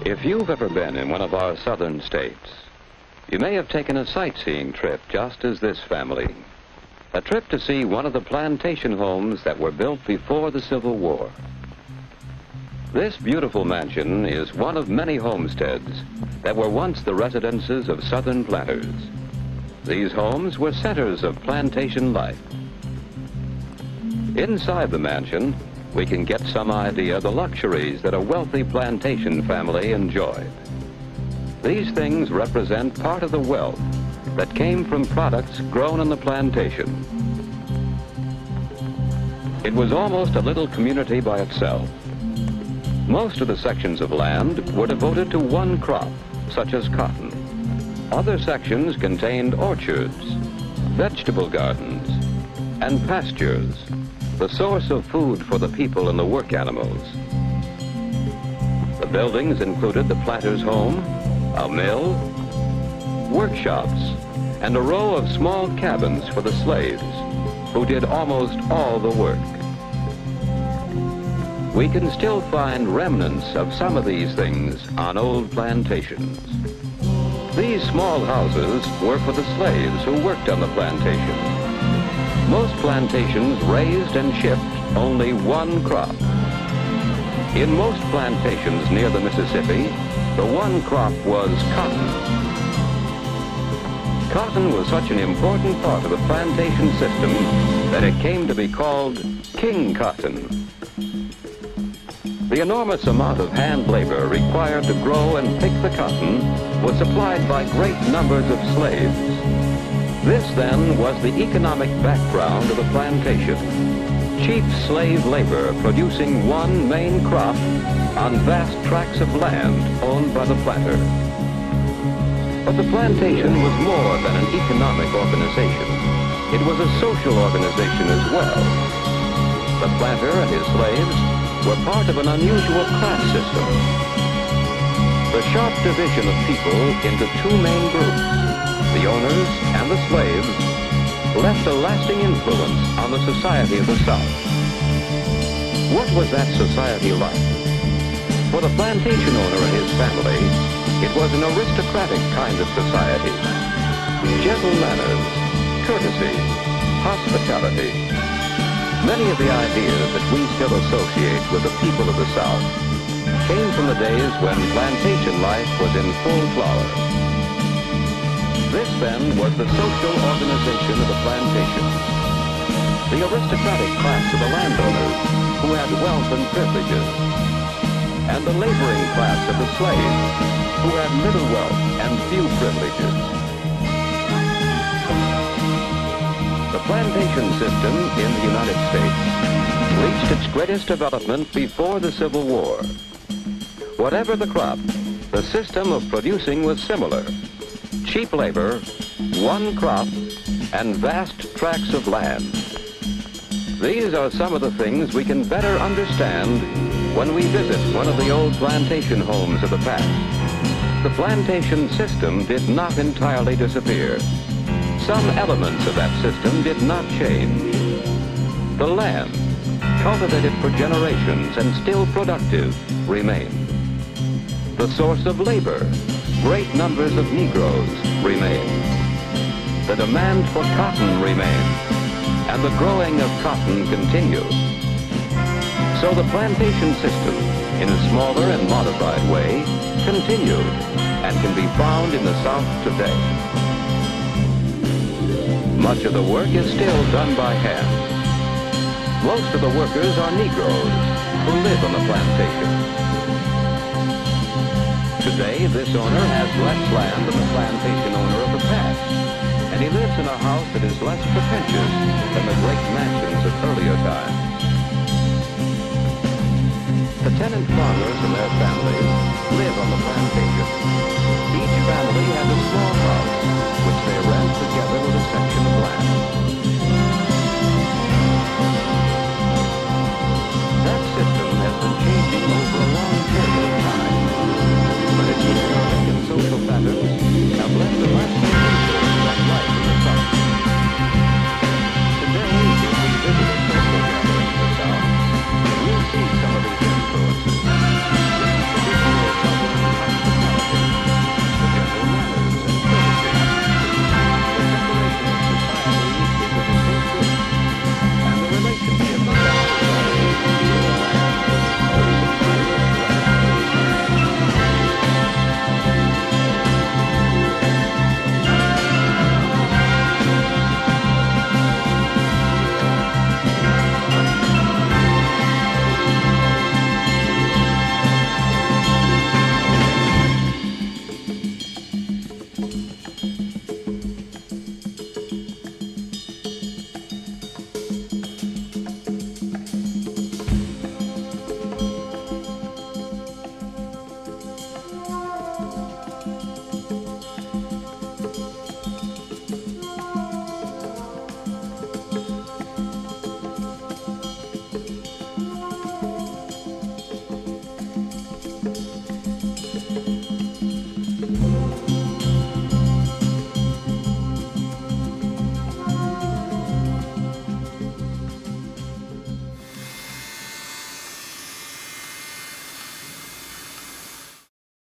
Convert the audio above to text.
If you've ever been in one of our southern states, you may have taken a sightseeing trip just as this family. A trip to see one of the plantation homes that were built before the Civil War. This beautiful mansion is one of many homesteads that were once the residences of southern planters. These homes were centers of plantation life. Inside the mansion, we can get some idea of the luxuries that a wealthy plantation family enjoyed. These things represent part of the wealth that came from products grown on the plantation. It was almost a little community by itself. Most of the sections of land were devoted to one crop, such as cotton. Other sections contained orchards, vegetable gardens, and pastures, the source of food for the people and the work animals. The buildings included the planter's home, a mill, workshops, and a row of small cabins for the slaves, who did almost all the work. We can still find remnants of some of these things on old plantations. These small houses were for the slaves who worked on the plantation. Most plantations raised and shipped only one crop. In most plantations near the Mississippi, the one crop was cotton. Cotton was such an important part of the plantation system that it came to be called king cotton. The enormous amount of hand labor required to grow and pick the cotton was supplied by great numbers of slaves. This, then, was the economic background of the plantation. Cheap slave labor producing one main crop on vast tracts of land owned by the planter. But the plantation was more than an economic organization. It was a social organization as well. The planter and his slaves were part of an unusual class system. The sharp division of people into two main groups, the owners and the slaves, left a lasting influence on the society of the South. What was that society like? For the plantation owner and his family, it was an aristocratic kind of society. Gentle manners, courtesy, hospitality. Many of the ideas that we still associate with the people of the South came from the days when plantation life was in full flower. This, then, was the social organization of the plantation. The aristocratic class of the landowners, who had wealth and privileges, and the laboring class of the slaves, who had little wealth and few privileges. The plantation system in the United States reached its greatest development before the Civil War. Whatever the crop, the system of producing was similar. Cheap labor, one crop, and vast tracts of land. These are some of the things we can better understand when we visit one of the old plantation homes of the past. The plantation system did not entirely disappear. Some elements of that system did not change. The land, cultivated for generations and still productive, remained. The source of labor, great numbers of Negroes, remained. The demand for cotton remained, and the growing of cotton continued. So the plantation system, in a smaller and modified way, continued and can be found in the South today. Much of the work is still done by hand. Most of the workers are Negroes who live on the plantation. Today, this owner has less land than the plantation owner of the past, and he lives in a house that is less pretentious than the great mansions of earlier times.